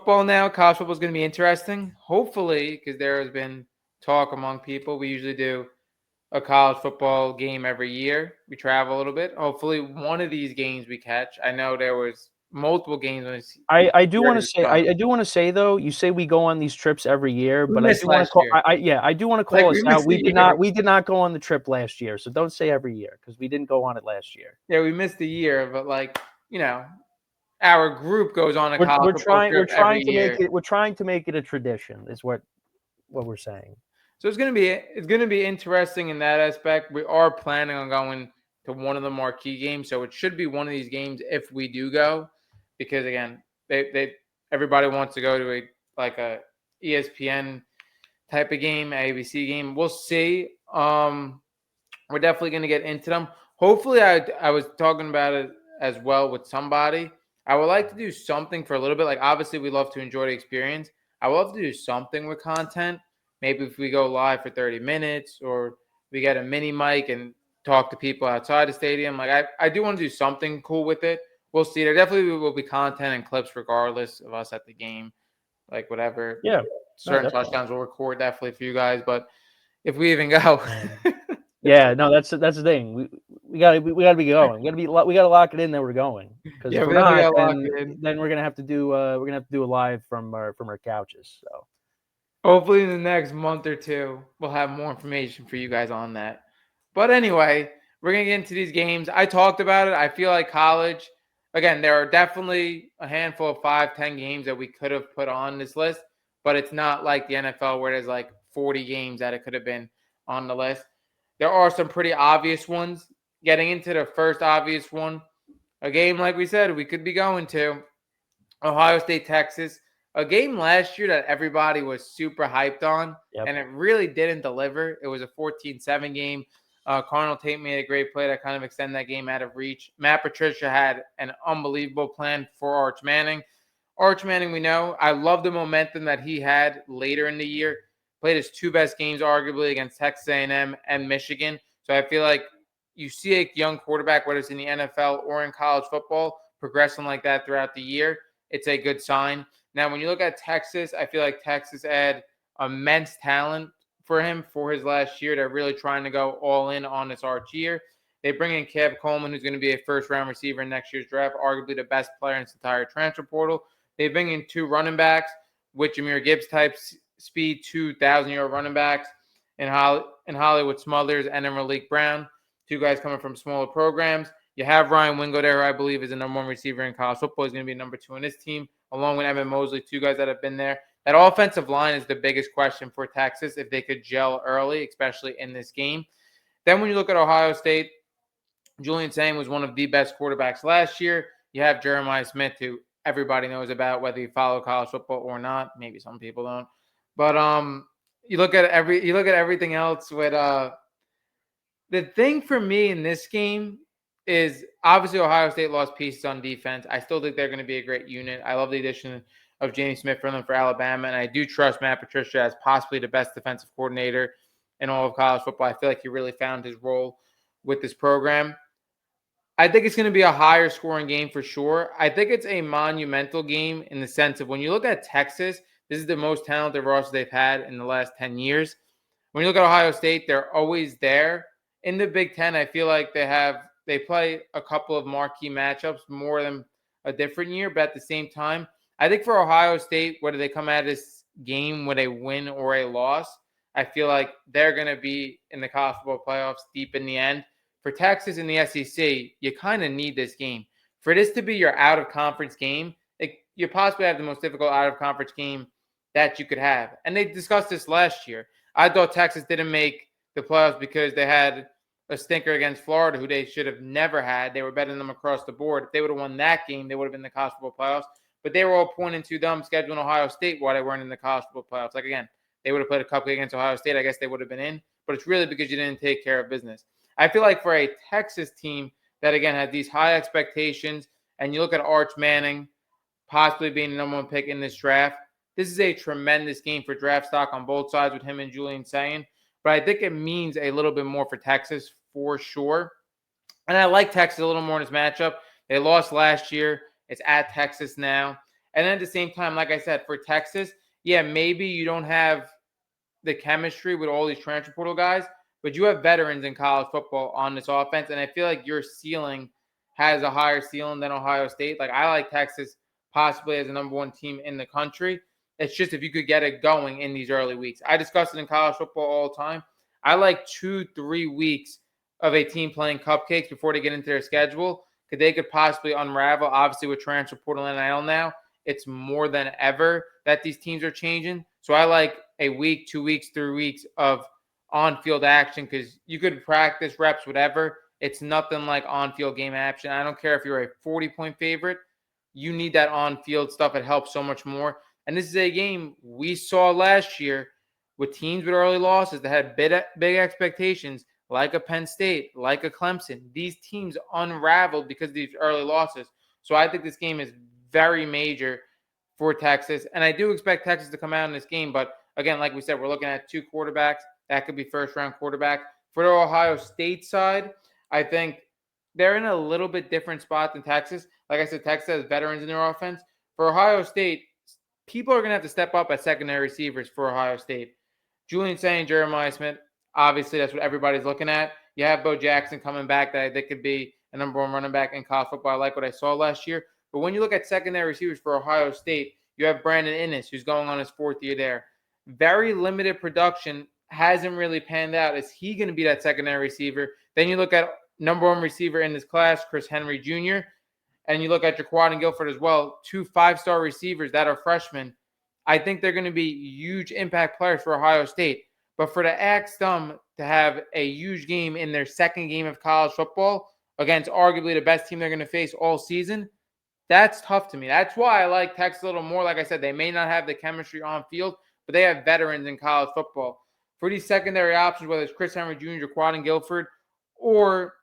football now. College football is going to be interesting. Hopefully, because there has been talk among people. We usually do a college football game every year. We travel a little bit. Hopefully, one of these games we catch. I know there was multiple games when I do want to say I do want to say though, you say we go on these trips every year, we but I missed do want to last call year. I do want to Like call we us out. missed the year. We did not go on the trip last year, so don't say every year because we didn't go on it last year. Yeah, we missed the year, but our group goes on a college football We're trip every trying to make year. it we're trying to make it a tradition is what we're saying. So it's gonna be interesting in that aspect. We are planning on going to one of the marquee games, so it should be one of these games if we do go, because again, they everybody wants to go to a ESPN type of game, ABC game. We'll see. We're definitely gonna get into them. Hopefully, I was talking about it as well with somebody. I would like to do something for a little bit. Like obviously, we love to enjoy the experience. I would love to do something with content. Maybe if we go live for 30 minutes or we get a mini mic and talk to people outside the stadium. Like I do want to do something cool with it. We'll see. There definitely will be content and clips regardless of us at the game. Like whatever. Yeah. Certain Definitely. touchdowns we'll record definitely for you guys. But if we even go. Yeah, no, that's the thing. We got to be going. We got to lock it in that we're going because Yeah, if we we're definitely not, got to lock it in. then we're gonna have to do a live from our couches. So Hopefully, in the next month or two, we'll have more information for you guys on that. But anyway, we're going to get into these games. I talked about it. I feel like college, again, there are definitely a handful of 5, 10 games that we could have put on this list, but it's not like the NFL where there's like 40 games that it could have been on the list. There are some pretty obvious ones. Getting into the first obvious one, a game like we said we could be going to Ohio State, Texas, a game last year that everybody was super hyped on, yep. and it really didn't deliver. It was a 14-7 game. Cardinal Tate made a great play to kind of extend that game out of reach. Matt Patricia had an unbelievable plan for Arch Manning. Arch Manning, we know. I love the momentum that he had later in the year. Played his 2 best games, arguably, against Texas A&M and Michigan. So I feel like you see a young quarterback, whether it's in the NFL or in college football, progressing like that throughout the year. It's a good sign. Now, when you look at Texas, I feel like Texas had immense talent for him for his last year. They're really trying to go all in on this Arch year. They bring in Kev Coleman, who's going to be a first-round receiver in next year's draft, arguably the best player in this entire transfer portal. They bring in 2 running backs, with Jahmyr Gibbs type speed, 2,000-yard running backs, in Hollywood Smothers and in Malik Brown, 2 guys coming from smaller programs. You have Ryan Wingo there, who I believe is the number 1 receiver in college football. He's going to be number 2 in this team, along with Evan Mosley, 2 guys that have been there. That offensive line is the biggest question for Texas, if they could gel early, especially in this game. Then when you look at Ohio State, Julian Sain was one of the best quarterbacks last year. You have Jeremiah Smith, who everybody knows about, whether you follow college football or not. Maybe some people don't. But you look at everything else with the thing for me in this game is obviously Ohio State lost pieces on defense. I still think they're going to be a great unit. I love the addition of James Smith for them for Alabama, and I do trust Matt Patricia as possibly the best defensive coordinator in all of college football. I feel like he really found his role with this program. I think it's going to be a higher scoring game for sure. I think it's a monumental game in the sense of when you look at Texas, this is the most talented roster they've had in the last 10 years. When you look at Ohio State, they're always there. In the Big Ten, I feel like they play a couple of marquee matchups more than a different year, but at the same time, I think for Ohio State, whether they come out of this game with a win or a loss, I feel like they're going to be in the college football playoffs deep in the end. For Texas and the SEC, you kind of need this game. For this to be your out-of-conference game, you possibly have the most difficult out-of-conference game that you could have. And they discussed this last year. I thought Texas didn't make the playoffs because they had a stinker against Florida, who they should have never had. They were better than them across the board. If they would have won that game, they would have been in the college football playoffs. But they were all pointing to them scheduling Ohio State while they weren't in the college football playoffs. Like, again, they would have played a couple against Ohio State. I guess they would have been in. But it's really because you didn't take care of business. I feel like for a Texas team that, again, had these high expectations, and you look at Arch Manning possibly being the number 1 pick in this draft, this is a tremendous game for draft stock on both sides with him and Julian Sain. But I think it means a little bit more for Texas for sure. And I like Texas a little more in this matchup. They lost last year. It's at Texas now. And then at the same time, like I said, for Texas, yeah, maybe you don't have the chemistry with all these transfer portal guys, but you have veterans in college football on this offense, and I feel like your ceiling has a higher ceiling than Ohio State. Like I like Texas possibly as the number one team in the country. It's just if you could get it going in these early weeks. I discuss it in college football all the time. I like 2-3 weeks of a team playing cupcakes before they get into their schedule because they could possibly unravel. Obviously, with transfer portal and NIL now, it's more than ever that these teams are changing. So I like a week, 2 weeks, 3 weeks of on-field action because you could practice reps, whatever. It's nothing like on-field game action. I don't care if you're a 40-point favorite. You need that on-field stuff. It helps so much more. And this is a game we saw last year with teams with early losses that had big expectations, like a Penn State, like a Clemson. These teams unraveled because of these early losses. So I think this game is very major for Texas. And I do expect Texas to come out in this game. But again, like we said, we're looking at two quarterbacks. That could be first-round quarterback. For the Ohio State side, I think they're in a little bit different spot than Texas. Like I said, Texas has veterans in their offense. For Ohio State, people are going to have to step up as secondary receivers for Ohio State. Julian Saint, Jeremiah Smith, obviously that's what everybody's looking at. You have Bo Jackson coming back that could be a number one running back in college football. I like what I saw last year. But when you look at secondary receivers for Ohio State, you have Brandon Inniss, who's going on his fourth year there. Very limited production, hasn't really panned out. Is he going to be that secondary receiver? Then you look at number one receiver in this class, Chris Henry Jr., and you look at Jaquan and Guilford as well, two five-star receivers that are freshmen. I think they're going to be huge impact players for Ohio State. But for the ask them to have a huge game in their second game of college football against arguably the best team they're going to face all season, that's tough to me. That's why I like Texas a little more. Like I said, they may not have the chemistry on field, but they have veterans in college football. For these secondary options, whether it's Chris Henry Jr., Jaquan and Guilford, or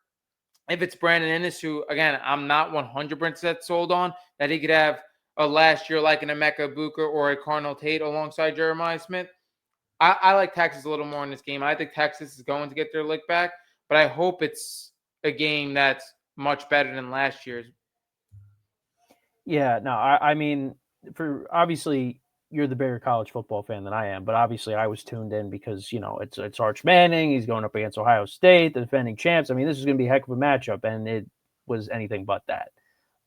if it's Brandon Inniss, who, again, I'm not 100% sold on, that he could have a last year like an Emeka Buka or a Cardinal Tate alongside Jeremiah Smith. I like Texas a little more in this game. I think Texas is going to get their lick back, but I hope it's a game that's much better than last year's. Yeah, no, I mean, for obviously you're the bigger college football fan than I am, but obviously I was tuned in because it's Arch Manning. He's going up against Ohio State, the defending champs. I mean, this is going to be a heck of a matchup, and it was anything but that.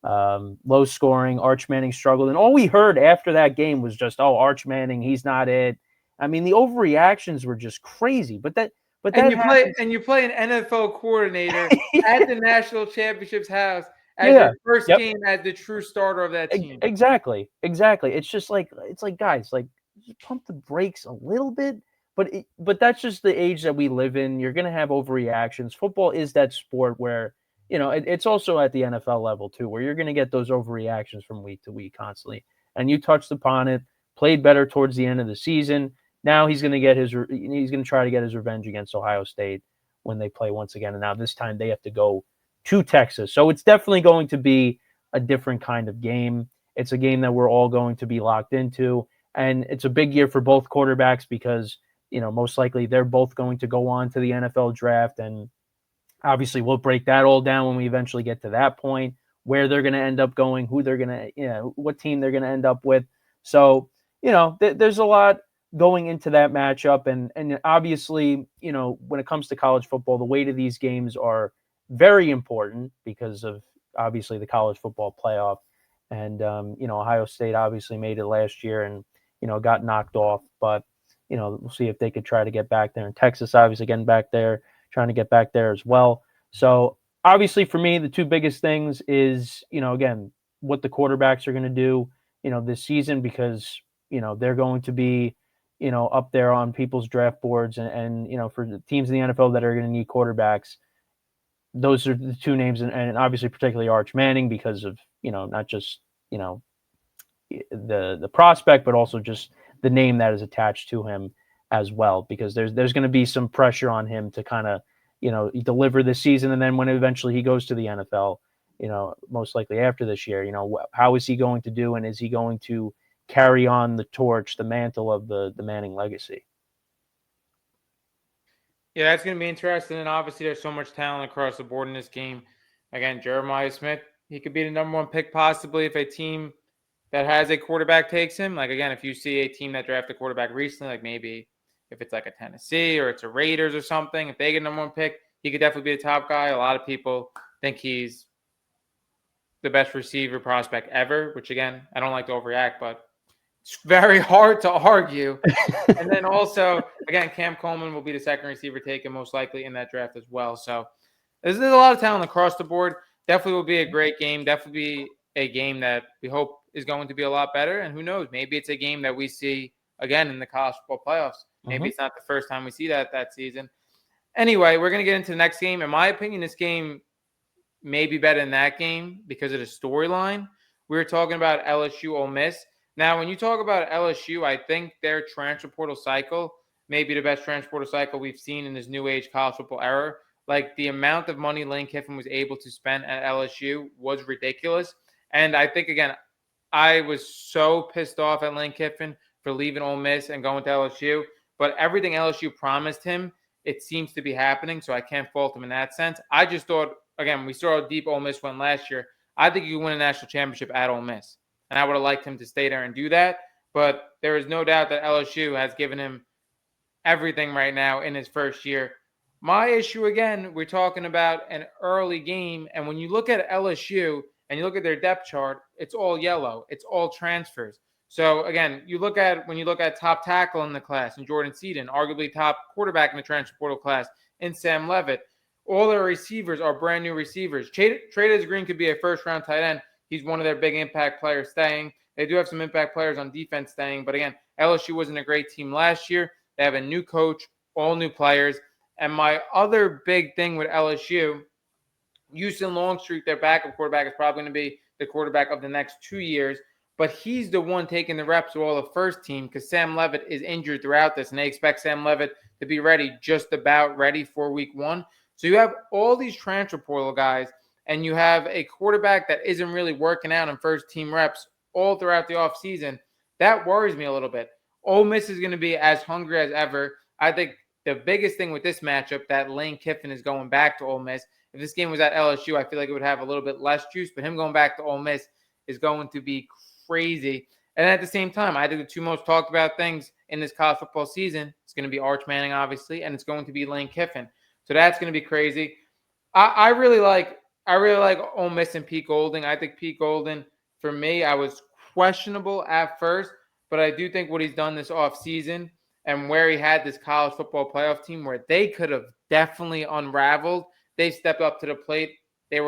Low scoring. Arch Manning struggled, and all we heard after that game was just, "Oh, Arch Manning, he's not it." I mean, the overreactions were just crazy. But that you play an NFL coordinator at the national championship's house as yeah. your first Yep. game as the true starter of that team. Exactly. It's just like guys, like just pump the brakes a little bit. But that's just the age that we live in. You're gonna have overreactions. Football is that sport where it's also at the NFL level too, where you're gonna get those overreactions from week to week constantly. And you touched upon it. Played better towards the end of the season. Now he's gonna try to get his revenge against Ohio State when they play once again. And now this time they have to go to Texas. So it's definitely going to be a different kind of game. It's a game that we're all going to be locked into. And it's a big year for both quarterbacks because, most likely they're both going to go on to the NFL draft. And obviously we'll break that all down when we eventually get to that point, where they're going to end up going, who they're going to, what team they're going to end up with. So, there's a lot going into that matchup. And obviously, when it comes to college football, the weight of these games are very important because of obviously the college football playoff. And, Ohio State obviously made it last year and, got knocked off. But, we'll see if they could try to get back there. And Texas obviously getting back there, trying to get back there as well. So obviously for me, the two biggest things is, again, what the quarterbacks are going to do, this season because, they're going to be, up there on people's draft boards and for the teams in the NFL that are going to need quarterbacks, those are the two names, and obviously particularly Arch Manning because of not just the prospect, but also just the name that is attached to him as well. Because there's going to be some pressure on him to kind of deliver this season, and then when eventually he goes to the NFL, most likely after this year, how is he going to do, and is he going to carry on the torch, the mantle of the Manning legacy? Yeah, that's going to be interesting. And obviously, there's so much talent across the board in this game. Again, Jeremiah Smith, he could be the number one pick possibly if a team that has a quarterback takes him. Like, again, if you see a team that drafted a quarterback recently, like maybe if it's like a Tennessee or it's a Raiders or something, if they get number one pick, he could definitely be a top guy. A lot of people think he's the best receiver prospect ever, which, again, I don't like to overreact, but it's very hard to argue. And then also, again, Cam Coleman will be the second receiver taken most likely in that draft as well. So there's a lot of talent across the board. Definitely will be a great game. Definitely be a game that we hope is going to be a lot better. And who knows, maybe it's a game that we see again in the college football playoffs. Maybe it's not the first time we see that season. Anyway, we're going to get into the next game. In my opinion, this game may be better than that game because of the storyline. We were talking about LSU Ole Miss. Now, when you talk about LSU, I think their transfer portal cycle may be the best transfer portal cycle we've seen in this new age college football era. Like, the amount of money Lane Kiffin was able to spend at LSU was ridiculous. And I think, again, I was so pissed off at Lane Kiffin for leaving Ole Miss and going to LSU. But everything LSU promised him, it seems to be happening. So I can't fault him in that sense. I just thought, again, we saw how deep Ole Miss went last year. I think you could win a national championship at Ole Miss. And I would have liked him to stay there and do that. But there is no doubt that LSU has given him everything right now in his first year. My issue, again, we're talking about an early game. And when you look at LSU and you look at their depth chart, it's all yellow. It's all transfers. So, again, when you look at top tackle in the class, and Jordan Seaton, arguably top quarterback in the transfer portal class, and Sam Levitt, all their receivers are brand new receivers. Trades Green could be a first-round tight end. He's one of their big impact players staying. They do have some impact players on defense staying. But, again, LSU wasn't a great team last year. They have a new coach, all new players. And my other big thing with LSU, Houston Longstreet, their backup quarterback, is probably going to be the quarterback of the next 2 years. But he's the one taking the reps of all the first team because Sam Levitt is injured throughout this. And they expect Sam Levitt to be ready, just about ready for week one. So you have all these transfer portal guys, and you have a quarterback that isn't really working out in first team reps all throughout the offseason. That worries me a little bit. Ole Miss is going to be as hungry as ever. I think the biggest thing with this matchup that Lane Kiffin is going back to Ole Miss. If this game was at LSU, I feel like it would have a little bit less juice, but him going back to Ole Miss is going to be crazy. And at the same time, I think the two most talked about things in this college football season, it's going to be Arch Manning, obviously, and it's going to be Lane Kiffin. So that's going to be crazy. I really like Ole Miss and Pete Golding. I think Pete Golding, for me, I was questionable at first, but I do think what he's done this offseason and where he had this college football playoff team where they could have definitely unraveled, they stepped up to the plate. They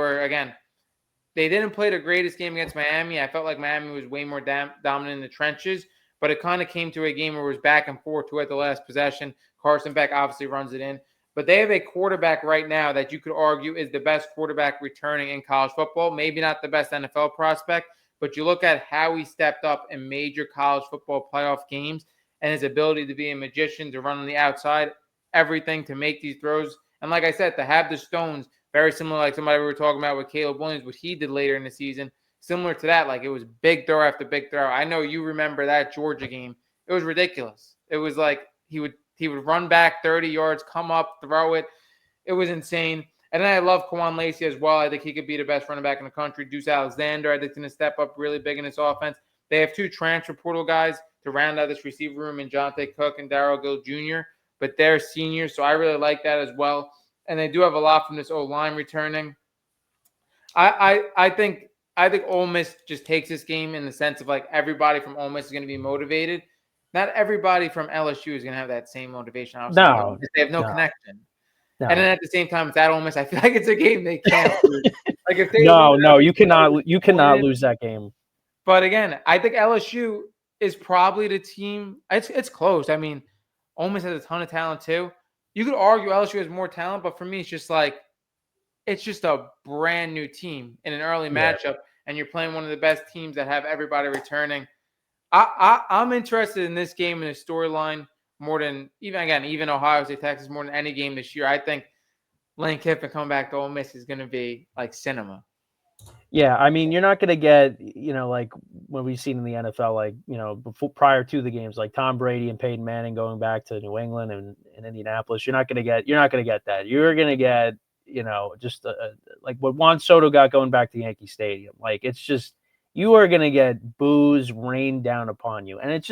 didn't play the greatest game against Miami. I felt like Miami was way more dominant in the trenches, but it kind of came to a game where it was back and forth to at the last possession. Carson Beck obviously runs it in. But they have a quarterback right now that you could argue is the best quarterback returning in college football. Maybe not the best NFL prospect, but you look at how he stepped up in major college football playoff games and his ability to be a magician, to run on the outside, everything to make these throws. And like I said, to have the stones, very similar like somebody we were talking about with Caleb Williams, what he did later in the season, similar to that. Like, it was big throw after big throw. I know you remember that Georgia game. It was ridiculous. It was like he would run back 30 yards, come up, throw it. It was insane. And then I love Kwan Lacey as well. I think he could be the best running back in the country. Deuce Alexander, I think, is going to step up really big in this offense. They have two transfer portal guys to round out this receiver room in Jonte Cook and Darrell Gill Jr., but they're seniors, so I really like that as well. And they do have a lot from this O-line returning. I think Ole Miss just takes this game in the sense of, like, everybody from Ole Miss is going to be motivated. Not everybody from LSU is going to have that same motivation. Obviously, No, they have no connection. No. And then at the same time, it's at Ole Miss. I feel like it's a game they can't lose. Like, if they you cannot lose that game. But again, I think LSU is probably the team. It's close. I mean, Ole Miss has a ton of talent too. You could argue LSU has more talent, but for me, it's just a brand new team in an early matchup, and you're playing one of the best teams that have everybody returning. I'm interested in this game and the storyline more than even Ohio State, Texas, more than any game this year. I think Lane Kiffin coming back to Ole Miss is going to be like cinema. Yeah, I mean, you're not going to get, like what we've seen in the NFL, like, prior to the games, like Tom Brady and Peyton Manning going back to New England and Indianapolis. You're not going to get that. You're going to get, just like what Juan Soto got going back to Yankee Stadium. Like, it's you are going to get boos rained down upon you. And it's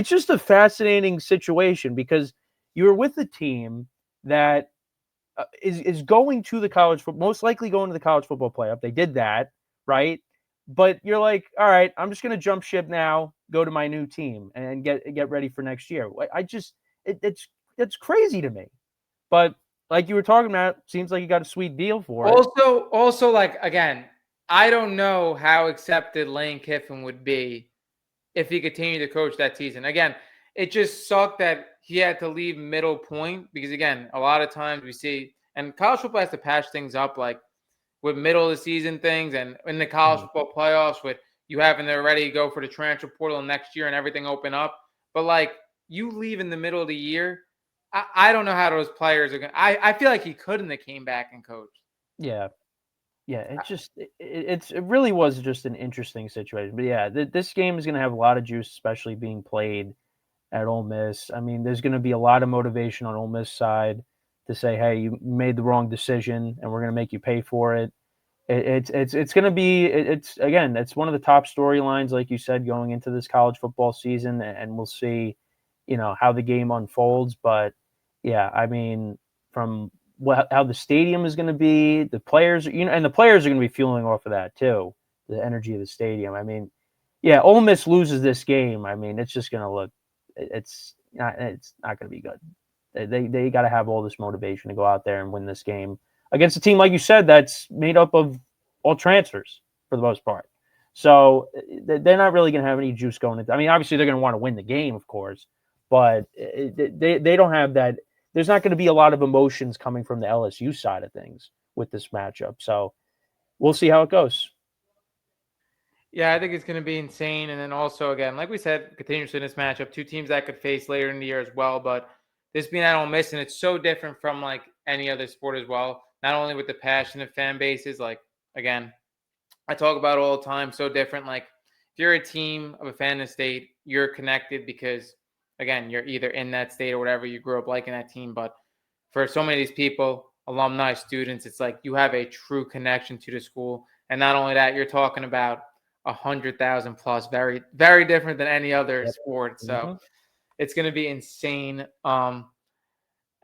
just a fascinating situation because you're with a team that is going to the college football, most likely going to the college football playoff. They did that, right? But you're like, all right, I'm just going to jump ship now, go to my new team, and get ready for next year. It's crazy to me. But like you were talking about, seems like you got a sweet deal for it. Also, like again, I don't know how accepted Lane Kiffin would be if he continued to coach that season. Again, it just sucked that he had to leave middle point because again, a lot of times we see and college football has to patch things up like with middle of the season things and in the college football playoffs with you having to already go for the transfer portal next year and everything open up. But like you leave in the middle of the year, I don't know how those players are going. I feel like he couldn't have came back and coached. Yeah, yeah. It really was just an interesting situation. But yeah, this game is going to have a lot of juice, especially being played at Ole Miss. I mean, there's going to be a lot of motivation on Ole Miss side to say, "Hey, you made the wrong decision, and we're going to make you pay for it." It's going to be it's again, it's one of the top storylines, like you said, going into this college football season, and we'll see, how the game unfolds. But yeah, I mean, from how the stadium is going to be, the players, and the players are going to be fueling off of that too, the energy of the stadium. I mean, yeah, Ole Miss loses this game. I mean, it's just going to look, it's not going to be good. They got to have all this motivation to go out there and win this game against a team, like you said, that's made up of all transfers for the most part. So they're not really going to have any juice going into. I mean, obviously they're going to want to win the game, of course, but they don't have that. There's not going to be a lot of emotions coming from the LSU side of things with this matchup. So we'll see how it goes. Yeah, I think it's going to be insane. And then also, again, like we said, continuously in this matchup, two teams that could face later in the year as well. But this being at Ole Miss, and it's so different from like any other sport as well. Not only with the passionate fan bases, like again, I talk about it all the time. So different. Like if you're a team of a fan in the state, you're connected because again, you're either in that state or whatever. You grew up liking that team. But for so many of these people, alumni, students, it's like you have a true connection to the school. And not only that, you're talking about 100,000 plus, very, very different than any other Yep. sport. So Mm-hmm. it's going to be insane. And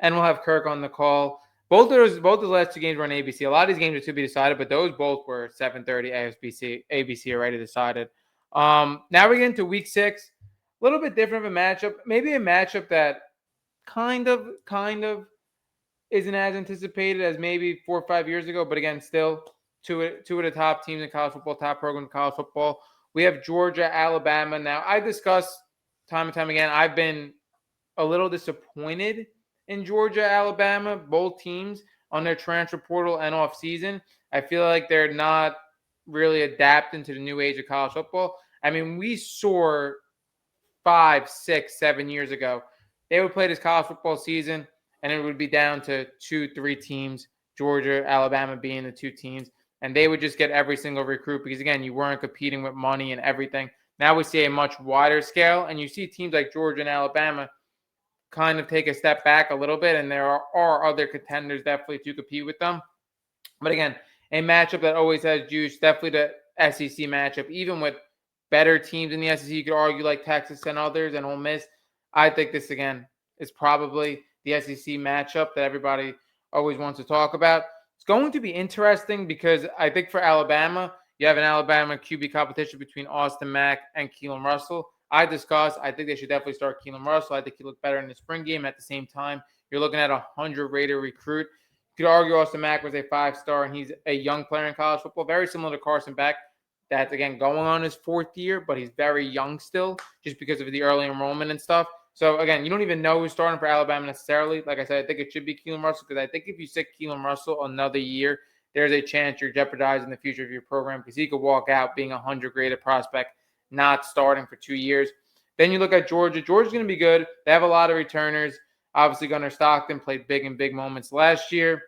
we'll have Kirk on the call. Both the last two games were on ABC. A lot of these games are to be decided, but those both were 7:30 ABC already decided. Now we get into week 6. A little bit different of a matchup. Maybe a matchup that kind of isn't as anticipated as maybe 4 or 5 years ago, but again, still two of the top teams in college football, top program in college football. We have Georgia, Alabama. Now, I discussed time and time again, I've been a little disappointed in Georgia, Alabama, both teams on their transfer portal and off season. I feel like they're not really adapting to the new age of college football. I mean, we saw 5, 6, 7 years ago, they would play this college football season and it would be down to 2, 3 teams, Georgia, Alabama being the two teams. And they would just get every single recruit because, again, you weren't competing with money and everything. Now we see a much wider scale, and you see teams like Georgia and Alabama kind of take a step back a little bit, and there are other contenders definitely to compete with them. But again, a matchup that always has juice, definitely the SEC matchup, even with better teams in the SEC, you could argue like Texas and others and Ole Miss. I think this, again, is probably the SEC matchup that everybody always wants to talk about. It's going to be interesting because I think for Alabama, you have an Alabama QB competition between Austin Mack and Keelan Russell. I think they should definitely start Keelan Russell. I think he looked better in the spring game. At the same time, you're looking at a 100-rated recruit. You could argue Austin Mack was a 5-star, and he's a young player in college football, very similar to Carson Beck. That's, again, going on his 4th year, but he's very young still just because of the early enrollment and stuff. So, again, you don't even know who's starting for Alabama necessarily. Like I said, I think it should be Keelan Russell because I think if you stick Keelan Russell another year, there's a chance you're jeopardizing the future of your program because he could walk out being a 100-graded prospect, not starting for 2 years. Then you look at Georgia. Georgia's going to be good. They have a lot of returners. Obviously, Gunnar Stockton played big in big moments last year.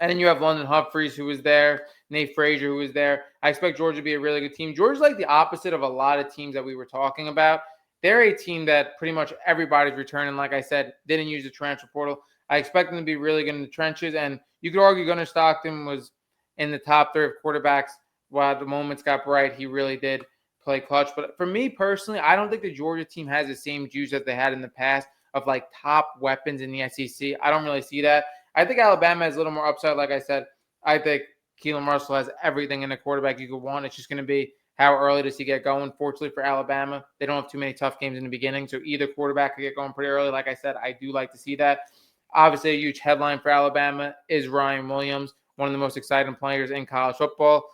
And then you have London Humphreys, who was there, Nate Frazier, who was there. I expect Georgia to be a really good team. Georgia's like the opposite of a lot of teams that we were talking about. They're a team that pretty much everybody's returning. Like I said, didn't use the transfer portal. I expect them to be really good in the trenches. And you could argue Gunnar Stockton was in the top 3 of quarterbacks while the moments got bright, he really did play clutch. But for me personally, I don't think the Georgia team has the same juice that they had in the past of like top weapons in the SEC. I don't really see that. I think Alabama has a little more upside. Like I said, I think Keelan Russell has everything in a quarterback you could want. It's just going to be how early does he get going. Fortunately for Alabama, they don't have too many tough games in the beginning, so either quarterback could get going pretty early. Like I said, I do like to see that. Obviously, a huge headline for Alabama is Ryan Williams, one of the most exciting players in college football.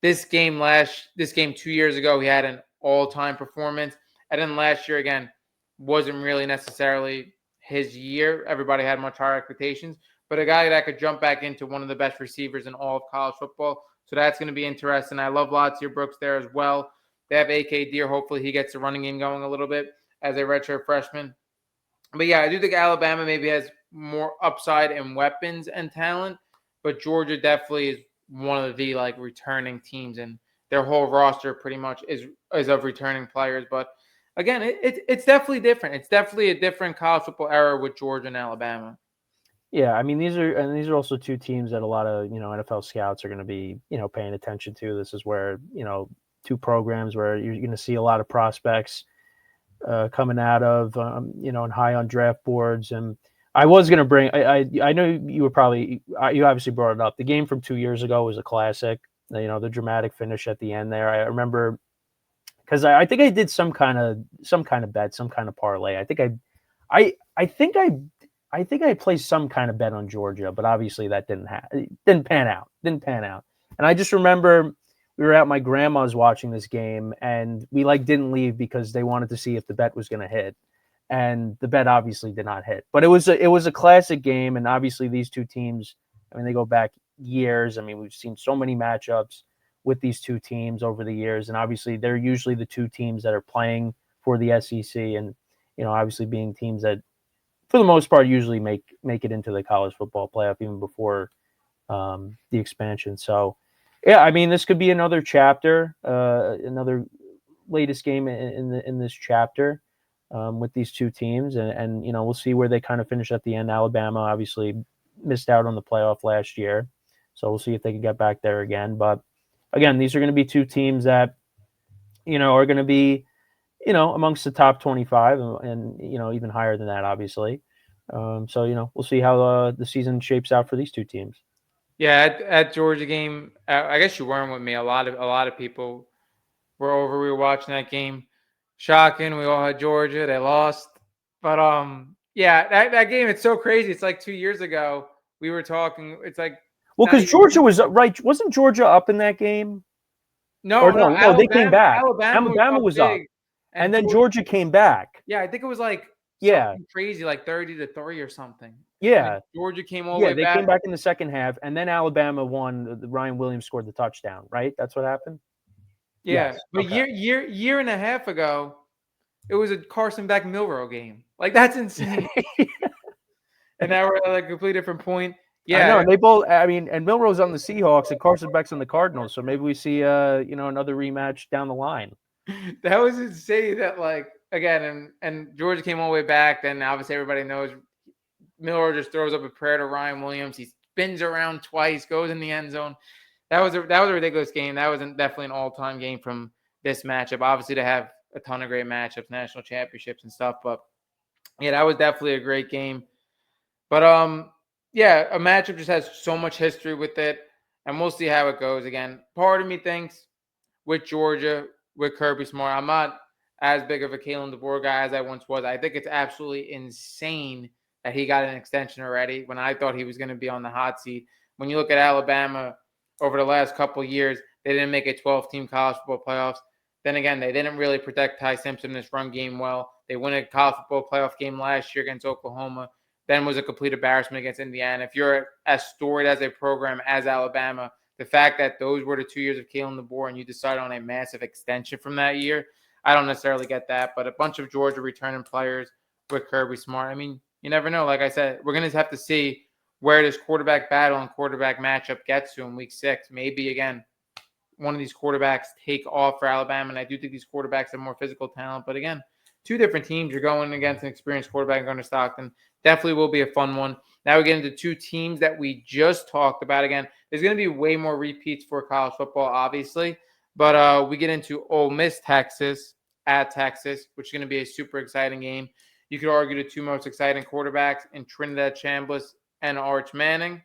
This game 2 years ago, he had an all-time performance. And then last year, again, wasn't really necessarily his year. Everybody had much higher expectations. But a guy that could jump back into one of the best receivers in all of college football. So that's going to be interesting. I love Latsir Brooks there as well. They have A.K. Deer. Hopefully he gets the running game going a little bit as a redshirt freshman. But yeah, I do think Alabama maybe has more upside in weapons and talent. But Georgia definitely is one of the like returning teams, and their whole roster pretty much is of returning players. But again, it's definitely different. It's definitely a different college football era with Georgia and Alabama. Yeah, I mean these are also two teams that a lot of NFL scouts are going to be paying attention to. This is where two programs where you're going to see a lot of prospects coming out of and high on draft boards. And I was going to bring I know you obviously brought it up. The game from 2 years ago was a classic. The dramatic finish at the end there. I remember because I think I did some kind of bet, some kind of parlay. I think I placed some kind of bet on Georgia, but obviously that didn't pan out. And I just remember we were at my grandma's watching this game, and we didn't leave because they wanted to see if the bet was going to hit, and the bet obviously did not hit. But it was a classic game, and obviously these two teams, I mean, they go back years. I mean, we've seen so many matchups with these two teams over the years, and obviously they're usually the two teams that are playing for the SEC, and obviously being teams that, for the most part, usually make it into the college football playoff even before the expansion. So, yeah, I mean, this could be another chapter, another latest game in this chapter with these two teams, and we'll see where they kind of finish at the end. Alabama obviously missed out on the playoff last year, so we'll see if they can get back there again. But again, these are going to be two teams that are going to be amongst the top 25 and even higher than that, obviously. So, we'll see how the season shapes out for these two teams. Yeah, at Georgia game, I guess you weren't with me. A lot of people were over. We were watching that game. Shocking. We all had Georgia. They lost. But yeah, that game, it's so crazy. It's like 2 years ago. We were talking. It's like because Georgia was right. Wasn't Georgia up in that game? No, no, they came back. Alabama was up, big, and then Georgia came back. Yeah, I think it was like Yeah, something crazy, like 30-3 or something. Yeah, Georgia came all the way they back. came back in the second half, and then Alabama won. Ryan Williams scored the touchdown. Right, that's what happened. Yeah, yes. But okay. year and a half ago, it was a Carson Beck Milroe game. Like that's insane. And now we're at a completely different point. Yeah, I know. And they both. I mean, and Milroe's on the Seahawks, and Carson Beck's on the Cardinals. So maybe we see, another rematch down the line. That was insane. That again, and Georgia came all the way back. Then obviously everybody knows Milroe just throws up a prayer to Ryan Williams. He spins around twice, goes in the end zone. That was a ridiculous game. That was definitely an all-time game from this matchup. Obviously, to have a ton of great matchups, national championships and stuff. But yeah, that was definitely a great game. But yeah, a matchup just has so much history with it, and we'll see how it goes. Again, part of me thinks with Georgia, with Kirby Smart, I'm not as big of a Kalen DeBoer guy as I once was. I think it's absolutely insane that he got an extension already when I thought he was going to be on the hot seat. When you look at Alabama over the last couple of years, they didn't make a 12-team college football playoffs. Then again, they didn't really protect Ty Simpson in this run game well. They won a college football playoff game last year against Oklahoma. Then was a complete embarrassment against Indiana. If you're as storied as a program as Alabama, the fact that those were the 2 years of Kalen DeBoer and you decided on a massive extension from that year, I don't necessarily get that. But a bunch of Georgia returning players with Kirby Smart. I mean, you never know. Like I said, we're going to have to see where this quarterback battle and quarterback matchup gets to in week 6. Maybe, again, one of these quarterbacks take off for Alabama. And I do think these quarterbacks have more physical talent. But again, two different teams. You're going against an experienced quarterback going to Stockton. Definitely will be a fun one. Now we get into two teams that we just talked about. Again, There's going to be way more repeats for college football, obviously. But we get into Ole Miss, Texas, at Texas, which is going to be a super exciting game. You could argue the two most exciting quarterbacks in Trinidad Chambliss and Arch Manning.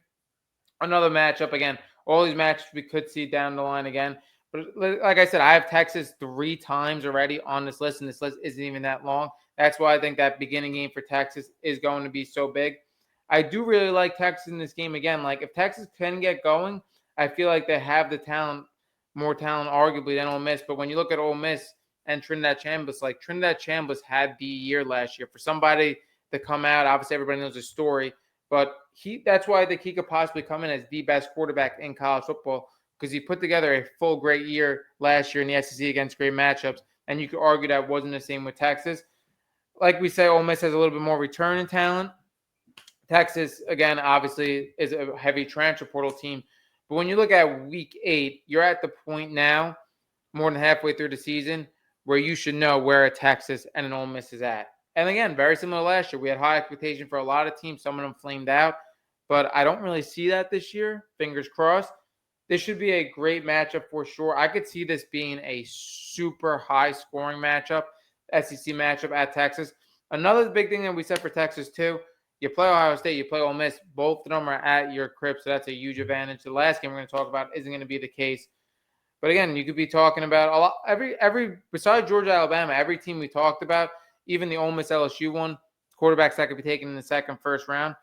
Another matchup again. All these matches we could see down the line again. But like I said, I have Texas 3 times already on this list, and this list isn't even that long. That's why I think that beginning game for Texas is going to be so big. I do really like Texas in this game again. Like if Texas can get going, I feel like they have the talent, more talent arguably than Ole Miss. But when you look at Ole Miss and Trinidad Chambliss, like Trinidad Chambliss had the year last year for somebody to come out. Obviously, everybody knows the story, but that's why I think he could possibly come in as the best quarterback in college football because he put together a full great year last year in the SEC against great matchups. And you could argue that wasn't the same with Texas. Like we say, Ole Miss has a little bit more return in talent. Texas, again, obviously is a heavy transfer portal team. But when you look at week 8, you're at the point now, more than halfway through the season, where you should know where a Texas and an Ole Miss is at. And again, very similar to last year. We had high expectation for a lot of teams. Some of them flamed out. But I don't really see that this year. Fingers crossed. This should be a great matchup for sure. I could see this being a super high scoring matchup, SEC matchup at Texas. Another big thing that we said for Texas too, you play Ohio State, you play Ole Miss. Both of them are at your crib, so that's a huge advantage. The last game we're going to talk about isn't going to be the case. But again, you could be talking about a lot, every besides Georgia, Alabama, every team we talked about, even the Ole Miss LSU one, quarterbacks that could be taken in the second, first round.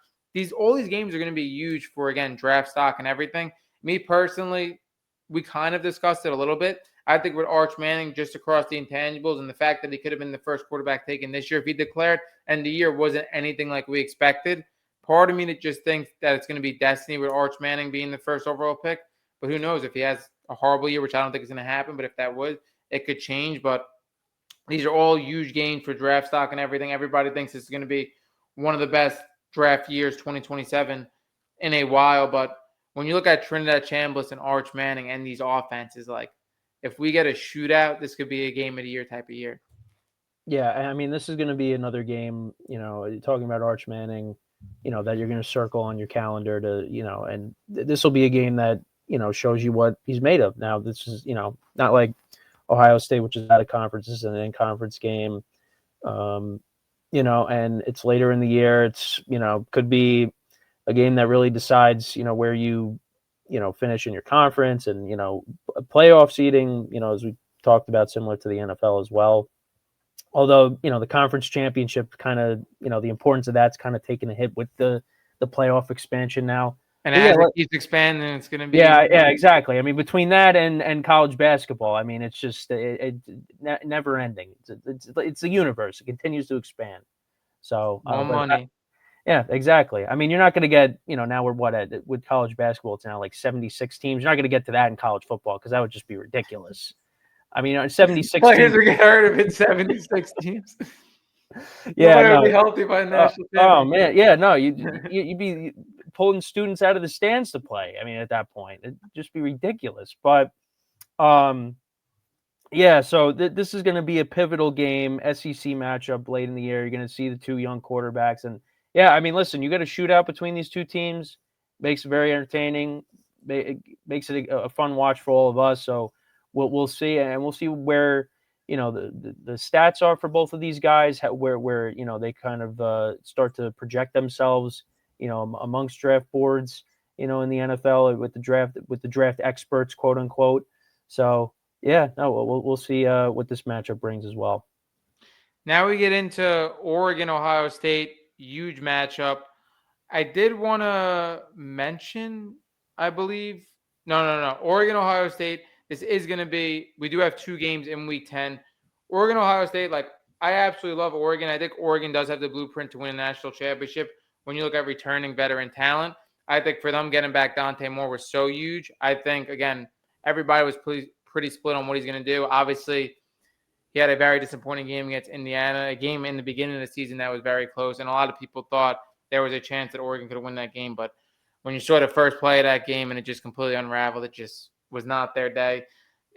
All these games are going to be huge for again draft stock and everything. Me personally, we kind of discussed it a little bit. I think with Arch Manning, just across the intangibles and the fact that he could have been the first quarterback taken this year if he declared, and the year wasn't anything like we expected. Part of me that just thinks that it's going to be destiny with Arch Manning being the first overall pick. But who knows if he has a horrible year, which I don't think is going to happen. But if that would, it could change. But these are all huge games for draft stock and everything. Everybody thinks this is going to be one of the best draft years, 2027, in a while. But when you look at Trinidad Chambliss and Arch Manning and these offenses, like if we get a shootout, this could be a game of the year type of year. Yeah, I mean, this is going to be another game, talking about Arch Manning, that you're going to circle on your calendar to, and this will be a game that, shows you what he's made of. Now, this is, not like Ohio State, which is out of conference. This is an in-conference game, and it's later in the year. It's, could be a game that really decides, where you finish in your conference and, playoff seeding, as we talked about, similar to the NFL as well. Although, the conference championship kind of, the importance of that's kind of taking a hit with the playoff expansion now. And as it keeps expanding, it's going to be. Yeah, exactly. I mean, between that and college basketball, I mean, it's just never ending. It's a universe. It continues to expand. So more money. Yeah, exactly. I mean, you're not going to get, now we're with college basketball, it's now like 76 teams. You're not going to get to that in college football because that would just be ridiculous. I mean, 76 players are getting hurt of it, 76 teams. Yeah, nobody will be healthy by national championship. Oh man, yeah, no, you'd be pulling students out of the stands to play. I mean, at that point, it'd just be ridiculous. But, yeah, so this is going to be a pivotal game, SEC matchup late in the year. You're going to see the two young quarterbacks, and yeah, I mean, listen, you got a shootout between these two teams. Makes it very entertaining. It makes it a fun watch for all of us. So we'll see, and we'll see where the stats are for both of these guys, where they kind of start to project themselves, amongst draft boards, in the NFL with the draft experts, quote unquote. So yeah, no, we'll see what this matchup brings as well. Now we get into Oregon, Ohio State, huge matchup. I did want to mention, I believe, no, Oregon, Ohio State. This is going to be, we do have 2 games in week 10. Oregon, Ohio State, like, I absolutely love Oregon. I think Oregon does have the blueprint to win a national championship. When you look at returning veteran talent, I think for them getting back Dante Moore was so huge. I think, again, everybody was pretty split on what he's going to do. Obviously, he had a very disappointing game against Indiana, a game in the beginning of the season that was very close, and a lot of people thought there was a chance that Oregon could win that game. But when you saw the first play of that game and it just completely unraveled, it just was not their day.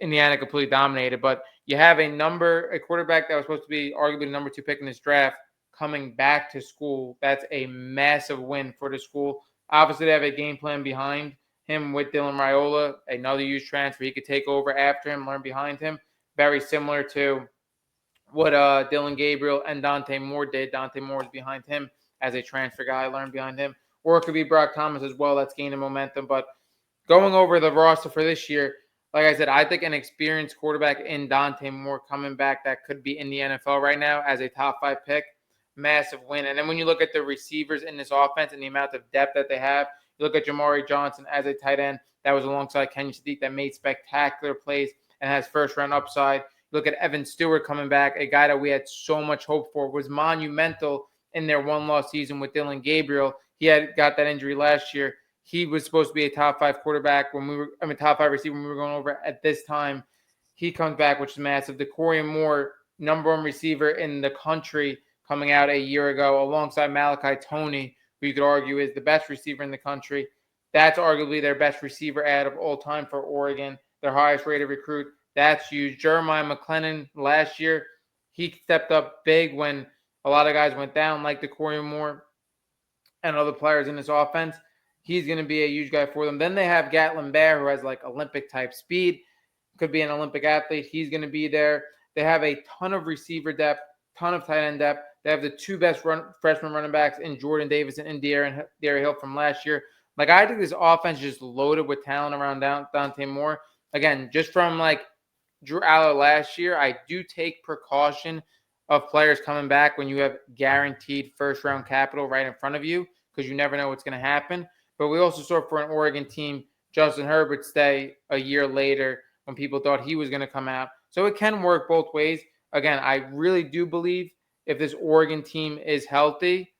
Indiana completely dominated. But you have a quarterback that was supposed to be arguably the number 2 pick in this draft coming back to school. That's a massive win for the school. Obviously, they have a game plan behind him with Dylan Raiola, another huge transfer. He could take over after him, learn behind him. Very similar to what Dylan Gabriel and Dante Moore did. Dante Moore is behind him as a transfer guy, learn behind him. Or it could be Brock Thomas as well. That's gaining momentum. But going over the roster for this year, like I said, I think an experienced quarterback in Dante Moore coming back that could be in the NFL right now as a top 5 pick, massive win. And then when you look at the receivers in this offense and the amount of depth that they have, you look at Jamari Johnson as a tight end that was alongside Kenyon Sadiq that made spectacular plays and has first-round upside. You look at Evan Stewart coming back, a guy that we had so much hope for, was monumental in their one-loss season with Dylan Gabriel. He had got that injury last year. He was supposed to be a top 5 quarterback top 5 receiver when we were going over at this time. He comes back, which is massive. De'Corian Moore, number 1 receiver in the country, coming out a year ago, alongside Malachi Toney, who you could argue is the best receiver in the country. That's arguably their best receiver ad of all time for Oregon, their highest rated recruit. That's huge. Jeremiah McClellan last year, he stepped up big when a lot of guys went down, like De'Corian Moore and other players in this offense. He's going to be a huge guy for them. Then they have Gatlin Bear, who has like Olympic-type speed, could be an Olympic athlete. He's going to be there. They have a ton of receiver depth, ton of tight end depth. They have the 2 best freshman running backs in Jordan Davis and Darian Hill from last year. Like, I think this offense is just loaded with talent around Dante Moore. Again, just from like Drew Aller last year, I do take precaution of players coming back when you have guaranteed first-round capital right in front of you, because you never know what's going to happen. But we also saw for an Oregon team, Justin Herbert stay a year later when people thought he was going to come out. So it can work both ways. Again, I really do believe if this Oregon team is healthy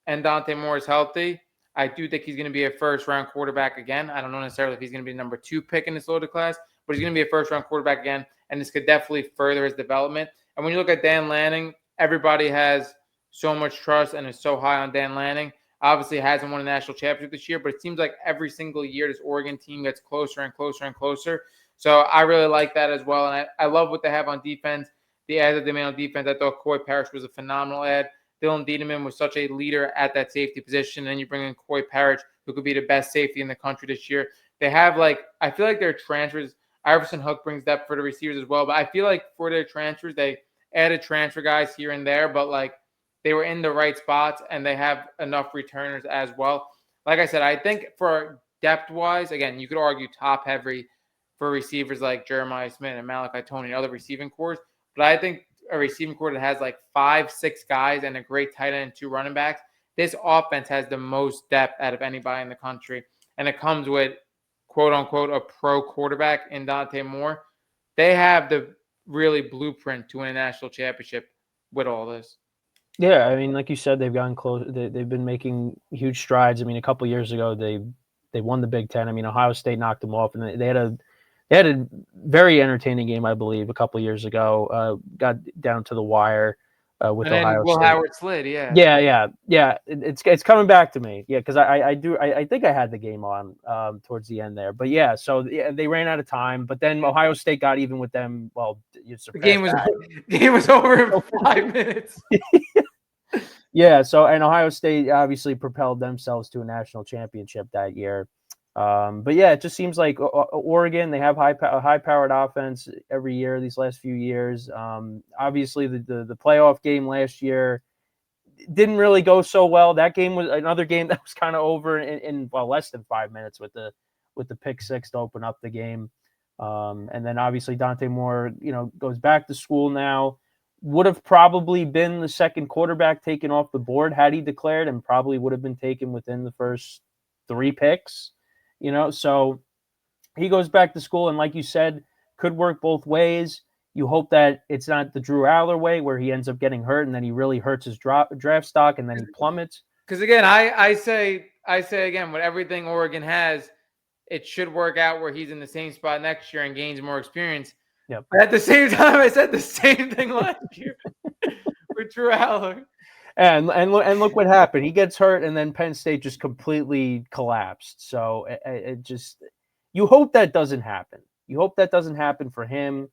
and Dante Moore is healthy, I do think he's going to be a first-round quarterback again. I don't know necessarily if he's going to be the number 2 pick in this loaded class, but he's going to be a first-round quarterback again, and this could definitely further his development. And when you look at Dan Lanning, everybody has so much trust and is so high on Dan Lanning. Obviously hasn't won a national championship this year, but it seems like every single year this Oregon team gets closer and closer and closer. So I really like that as well. And I love what they have on defense. The ad that they made on defense, I thought Coy Parrish was a phenomenal ad. Dylan Diedemann was such a leader at that safety position. And you bring in Coy Parrish, who could be the best safety in the country this year. They have I feel like their transfers, Iverson Hook brings depth for the receivers as well. But I feel like for their transfers, they added transfer guys here and there, but they were in the right spots, and they have enough returners as well. Like I said, I think for depth-wise, again, you could argue top-heavy for receivers like Jeremiah Smith and Malachi Toney and other receiving cores, but I think a receiving core that has 5-6 guys and a great tight end and 2 running backs, this offense has the most depth out of anybody in the country, and it comes with, quote-unquote, a pro quarterback in Dante Moore. They have the really blueprint to win a national championship with all this. Yeah, I mean, like you said, they've gotten close. They've been making huge strides. I mean, a couple years ago, they won the Big Ten. I mean, Ohio State knocked them off, and they had a very entertaining game, I believe, a couple years ago. Got down to the wire with Ohio State. Howard slid, yeah. Yeah. It's coming back to me, yeah, because I think I had the game on towards the end there, but yeah. So they ran out of time, but then Ohio State got even with them. Well, the game was over in 5 minutes. Yeah, so and Ohio State obviously propelled themselves to a national championship that year. But yeah, it just seems like Oregon, they have high-powered offense every year these last few years. Obviously, the playoff game last year didn't really go so well. That game was another game that was kind of over in less than 5 minutes with the pick six to open up the game. And then obviously Dante Moore, goes back to school now. Would have probably been the second quarterback taken off the board had he declared, and probably would have been taken within the first 3 picks, so he goes back to school, and like you said, could work both ways. You hope that it's not the Drew Aller way where he ends up getting hurt and then he really hurts his draft stock and then he plummets. Because again, I say again, with everything Oregon has, it should work out where he's in the same spot next year and gains more experience. Yep. But at the same time, I said the same thing last year with Drew Aller. And look what happened. He gets hurt, and then Penn State just completely collapsed. So it just, you hope that doesn't happen. You hope that doesn't happen for him.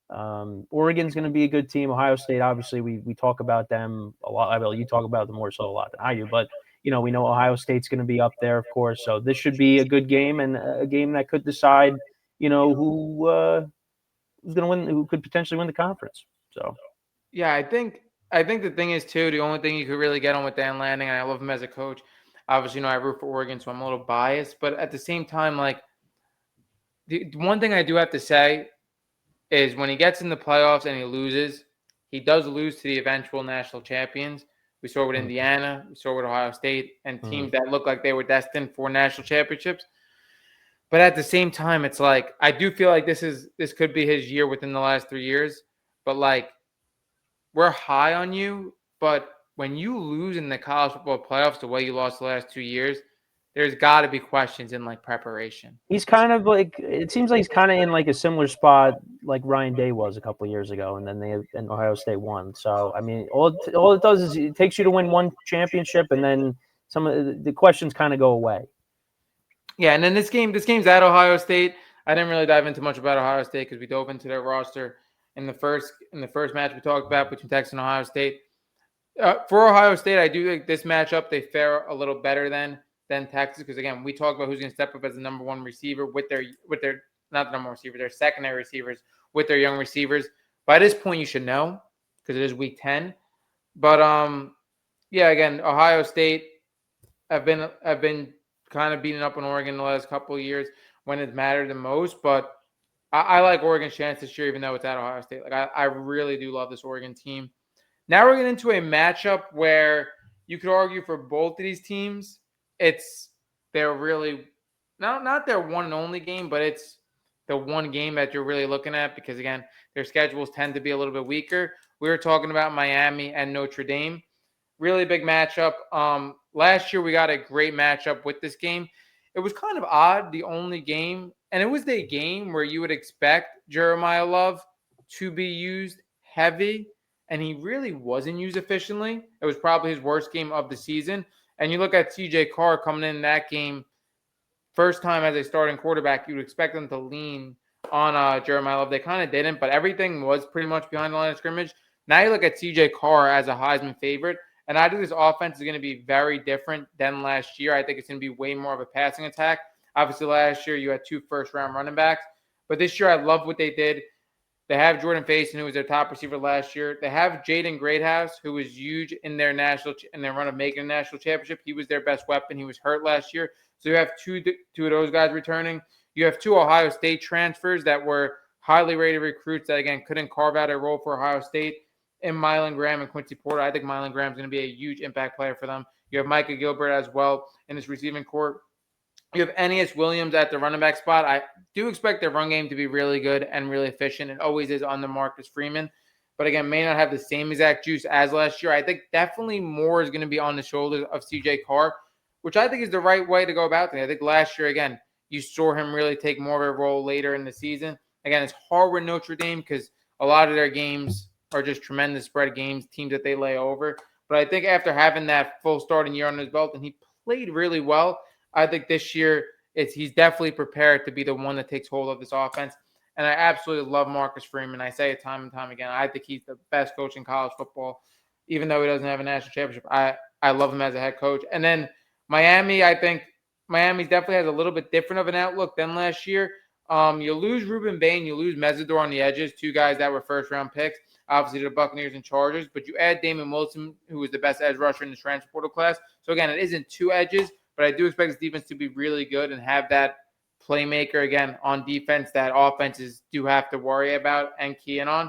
Oregon's going to be a good team. Ohio State, obviously, we talk about them a lot. Well, you talk about them more so a lot than I do, but we know Ohio State's going to be up there, of course. So this should be a good game and a game that could decide, who's going to win, who could potentially win the conference. So Yeah, I think the thing is too, the only thing you could really get on with Dan Lanning, and I love him as a coach. Obviously, I root for Oregon, so I'm a little biased, but at the same time, like the one thing I do have to say is when he gets in the playoffs and he loses, he does lose to the eventual national champions. We saw it with mm, Indiana, we saw it with Ohio State, and mm. teams that look like they were destined for national championships. But at the same time, it's like I do feel like this could be his year within the last 3 years. But like we're high on you, but when you lose in the college football playoffs the way you lost the last 2 years, there's got to be questions in like preparation. He's kind of like, it seems like he's kind of in like a similar spot like Ryan Day was a couple of years ago, and then and Ohio State won. So I mean, all it does is it takes you to win one championship, and then some of the questions kind of go away. Yeah, and then this game's at Ohio State. I didn't really dive into much about Ohio State because we dove into their roster in the first match we talked about between Texas and Ohio State. For Ohio State, I do think this matchup they fare a little better than Texas because again, we talk about who's going to step up as the number one receiver with their not the number one receiver, their secondary receivers with their young receivers. By this point, you should know because it is week 10. But yeah, again, Ohio State have been kind of beating up on Oregon the last couple of years when it mattered the most. But I like Oregon's chance this year, even though it's at Ohio State. Like I really do love this Oregon team. Now we're getting into a matchup where you could argue for both of these teams, they're really not their one and only game, but it's the one game that you're really looking at because again, their schedules tend to be a little bit weaker. We were talking about Miami and Notre Dame. Really big matchup. Last year we got a great matchup with this game. It was kind of odd, the only game, and it was the game where you would expect Jeremiah Love to be used heavy, and he really wasn't used efficiently. It was probably his worst game of the season. And you look at CJ Carr coming in that game, first time as a starting quarterback, you would expect them to lean on Jeremiah Love. They kind of didn't, but everything was pretty much behind the line of scrimmage. Now you look at CJ Carr as a Heisman favorite, and I think this offense is going to be very different than last year. I think it's going to be way more of a passing attack. Obviously, last year you had 2 first-round running backs, but this year I love what they did. They have Jordan Faison, who was their top receiver last year. They have Jaden Greathouse, who was huge in their run of making a national championship. He was their best weapon. He was hurt last year. So you have two of those guys returning. You have 2 Ohio State transfers that were highly rated recruits that, again, couldn't carve out a role for Ohio State in Mylan Graham and Quincy Porter. I think Mylan Graham's going to be a huge impact player for them. You have Micah Gilbert as well in this receiving corps. You have Aeneas Williams at the running back spot. I do expect their run game to be really good and really efficient. It always is on the Marcus Freeman. But again, may not have the same exact juice as last year. I think definitely more is going to be on the shoulders of CJ Carr, which I think is the right way to go about things. I think last year, again, you saw him really take more of a role later in the season. Again, it's hard with Notre Dame because a lot of their games are just tremendous spread games, teams that they lay over. But I think after having that full starting year on his belt, and he played really well, I think this year he's definitely prepared to be the one that takes hold of this offense. And I absolutely love Marcus Freeman. I say it time and time again. I think he's the best coach in college football, even though he doesn't have a national championship. I love him as a head coach. And then Miami, I think Miami definitely has a little bit different of an outlook than last year. You lose Ruben Bain, you lose Mesidor on the edges, 2 guys that were first-round picks, obviously the Buccaneers and Chargers, but you add Damon Wilson, who was the best edge rusher in the transfer portal class. So, again, it isn't 2 edges, but I do expect this defense to be really good and have that playmaker, again, on defense that offenses do have to worry about and key in on.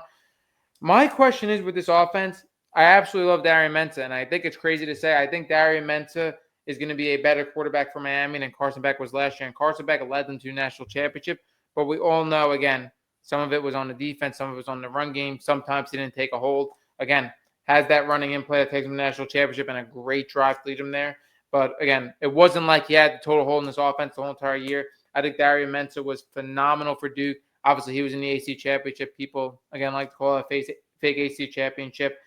My question is with this offense, I absolutely love Darian Mensah, and I think it's crazy to say I think Darian Mensah is going to be a better quarterback for Miami than Carson Beck was last year. And Carson Beck led them to a national championship. But we all know, again, some of it was on the defense, some of it was on the run game. Sometimes he didn't take a hold. Again, has that running in play that takes him to the national championship and a great drive to lead him there. But, again, it wasn't like he had the total hold in this offense the whole entire year. I think Darian Mensah was phenomenal for Duke. Obviously, he was in the AC championship. People, again, like to call it a fake AC championship.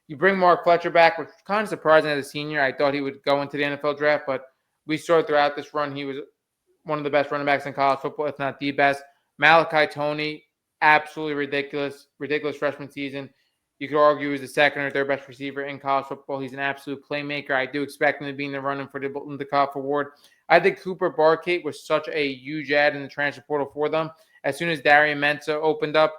You bring Mark Fletcher back, which was kind of surprising as a senior. I thought he would go into the NFL draft, but we saw throughout this run he was one of the best running backs in college football, if not the best. Malachi Toney, absolutely ridiculous freshman season. You could argue he's the second or third best receiver in college football. He's an absolute playmaker. I do expect him to be in the running for the Biletnikoff Award. I think Cooper Barkate was such a huge add in the transfer portal for them. As soon as Darian Mensah opened up,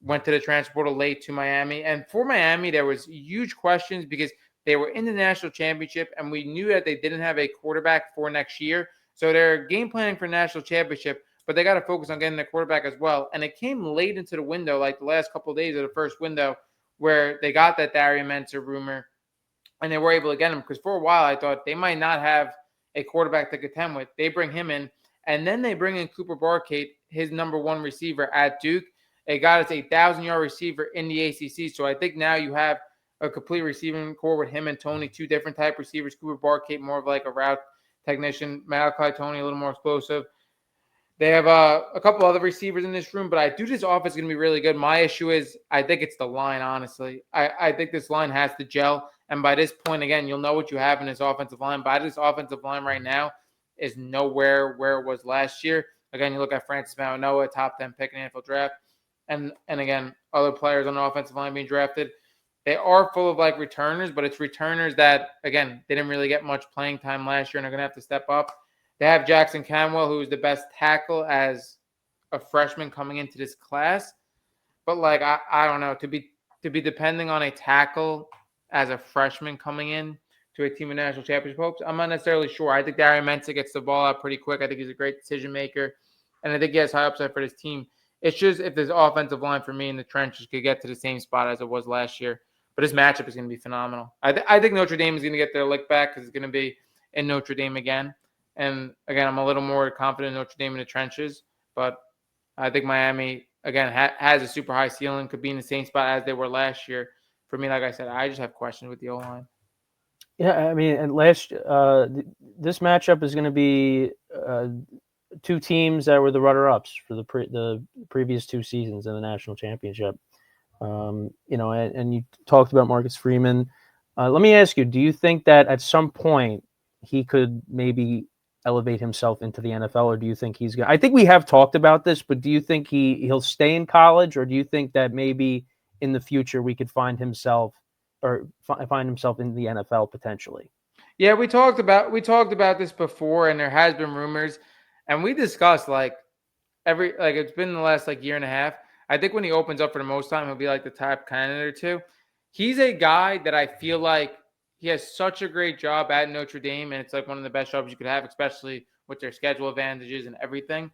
went to the transfer portal late to Miami. And for Miami, there was huge questions because they were in the national championship, and we knew that they didn't have a quarterback for next year. So they're game planning for national championship, but they got to focus on getting their quarterback as well. And it came late into the window, like the last couple of days of the first window, where they got that Darian Mensah rumor, and they were able to get him. Because for a while, I thought they might not have a quarterback to contend with. They bring him in, and then they bring in Cooper Barkate, his number one receiver at Duke. A guy that's a 1,000-yard receiver in the ACC. So I think now you have a complete receiving core with him and Tony, two different type receivers. Cooper Barkate, more of like a route technician. Malachi Tony, a little more explosive. They have a couple other receivers in this room, but I do this offense is going to be really good. My issue is I think it's the line, honestly. I think this line has to gel. And by this point, again, you'll know what you have in this offensive line. But this offensive line right now is nowhere where it was last year. Again, you look at Francis Mauigoa, top 10 pick in the NFL draft. And again, other players on the offensive line being drafted. They are full of like returners, but it's returners that, again, they didn't really get much playing time last year and are going to have to step up. They have Jackson Camwell, who is the best tackle as a freshman coming into this class. But like I don't know, to be depending on a tackle as a freshman coming in to a team of national championship hopes, I'm not necessarily sure. I think Darian Mensah gets the ball out pretty quick. I think he's a great decision maker, and I think he has high upside for this team. It's just if this offensive line for me in the trenches could get to the same spot as it was last year. But this matchup is going to be phenomenal. I think Notre Dame is going to get their lick back because it's going to be in Notre Dame again. And again, I'm a little more confident in Notre Dame in the trenches. But I think Miami, again, has a super high ceiling, could be in the same spot as they were last year. For me, like I said, I just have questions with the O-line. Yeah, I mean, and this matchup is going to be two teams that were the runner-ups for the previous two seasons in the national championship. And you talked about Marcus Freeman. Let me ask you: do you think that at some point he could maybe elevate himself into the NFL, or do you think he's going? I think we have talked about this, but do you think he'll stay in college, or do you think that maybe in the future we could find himself in the NFL potentially? Yeah, we talked about this before, and there has been rumors, and we discussed it's been the last year and a half. I think when he opens up for the most time, he'll be like the top candidate or two. He's a guy that I feel like he has such a great job at Notre Dame, and it's like one of the best jobs you could have, especially with their schedule advantages and everything.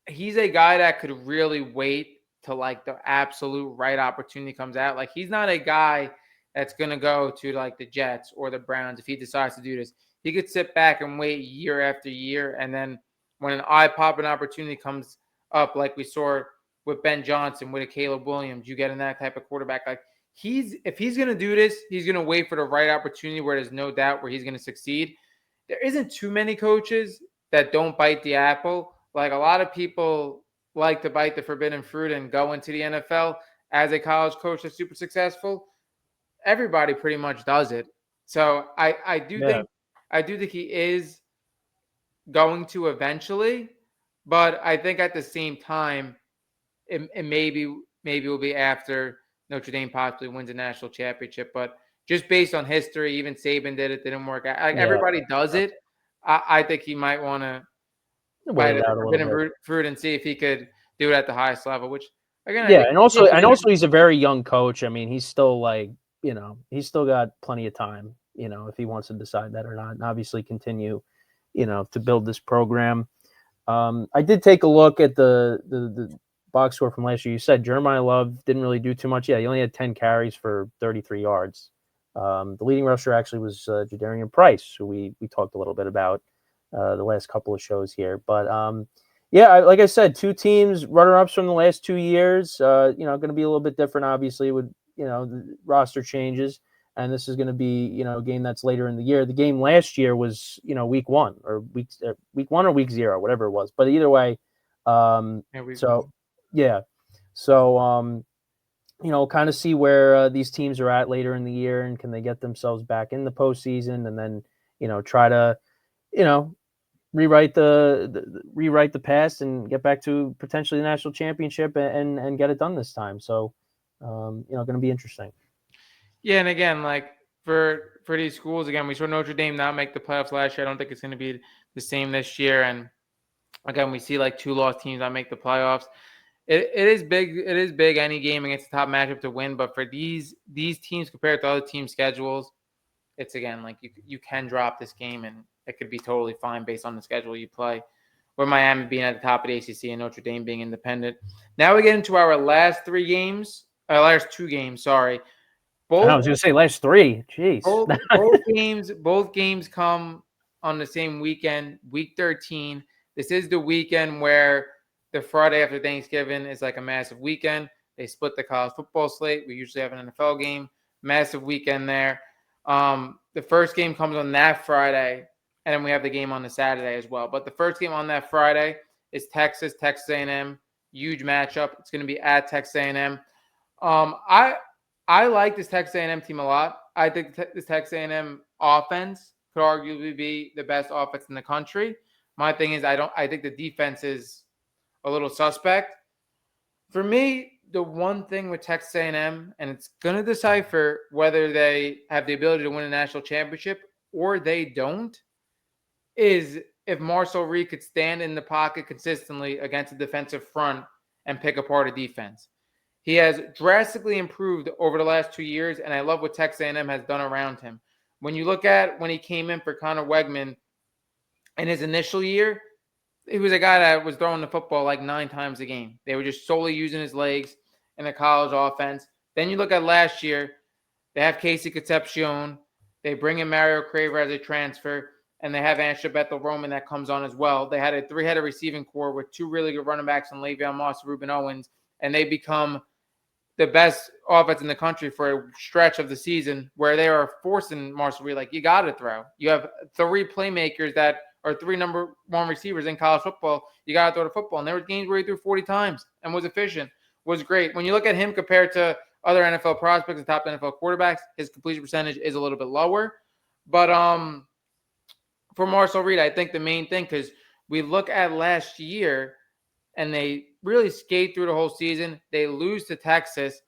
He's a guy that could really wait till like the absolute right opportunity comes out. Like he's not a guy that's going to go to like the Jets or the Browns if he decides to do this. He could sit back and wait year after year, and then when an eye-popping opportunity comes up, like we saw with Ben Johnson, with a Caleb Williams, you get in that type of quarterback. Like if he's going to do this, he's going to wait for the right opportunity where there's no doubt where he's going to succeed. There isn't too many coaches that don't bite the apple. Like a lot of people like to bite the forbidden fruit and go into the NFL as a college coach that's super successful. Everybody pretty much does it. So I do think he is going to eventually, but I think at the same time, it maybe will be after Notre Dame possibly wins a national championship. But just based on history, even Saban did it, didn't work out. Everybody does it. I think he might want to bite the forbidden fruit and see if he could do it at the highest level. Which again, and also he's a very young coach. I mean, he's still he's still got plenty of time. If he wants to decide that or not, and obviously continue, to build this program. I did take a look at the box score from last year. You said Jeremiah Love didn't really do too much. Yeah, he only had 10 carries for 33 yards. The leading rusher actually was Jadarian Price, who we talked a little bit about the last couple of shows here. But like I said, two teams, runner-ups from the last 2 years. Going to be a little bit different, obviously, with the roster changes. And this is going to be, a game that's later in the year. The game last year was, week 1 or week 1 or week 0, whatever it was. But either way, kind of see where these teams are at later in the year, and can they get themselves back in the postseason, and then, try to, rewrite the past and get back to potentially the national championship and get it done this time. So, Going to be interesting. Yeah, and again, like for these schools, again, we saw Notre Dame not make the playoffs last year. I don't think it's going to be the same this year. And again, we see like 2 loss teams not make the playoffs. It is big. It is big. Any game against the top matchup to win, but for these teams compared to other team schedules, it's again like you can drop this game and it could be totally fine based on the schedule you play. With Miami being at the top of the ACC and Notre Dame being independent. Now we get into our last 3 games. Last 2 games. Sorry. I Both was going to say last 3. Jeez. both games come on the same weekend, week 13. This is the weekend where the Friday after Thanksgiving is like a massive weekend. They split the college football slate. We usually have an NFL game. Massive weekend there. The first game comes on that Friday, and then we have the game on the Saturday as well. But the first game on that Friday is Texas A&M. Huge matchup. It's going to be at Texas A&M. I like this Texas A&M team a lot. I think this Texas A&M offense could arguably be the best offense in the country. My thing is, I think the defense is a little suspect. For me, the one thing with Texas A&M, and it's going to decipher whether they have the ability to win a national championship or they don't, is if Marcel Reed could stand in the pocket consistently against a defensive front and pick apart a defense. He has drastically improved over the last 2 years, and I love what Texas A&M has done around him. When you look at when he came in for Connor Wegman in his initial year, he was a guy that was throwing the football like 9 times a game. They were just solely using his legs in a college offense. Then you look at last year, they have Casey Concepcion. They bring in Mario Craver as a transfer, and they have Ansha Bethel-Roman that comes on as well. They had a 3-headed receiving core with 2 really good running backs in Le'Veon Moss and Ruben Owens, and they become the best offense in the country for a stretch of the season where they are forcing Marcel Reed, like, you got to throw. You have 3 playmakers that are 3 number 1 receivers in college football. You got to throw the football. And there were games where he threw 40 times and was efficient, was great. When you look at him compared to other NFL prospects and top NFL quarterbacks, his completion percentage is a little bit lower. But for Marcel Reed, I think the main thing, because we look at last year, and they really skate through the whole season. They lose to Texas.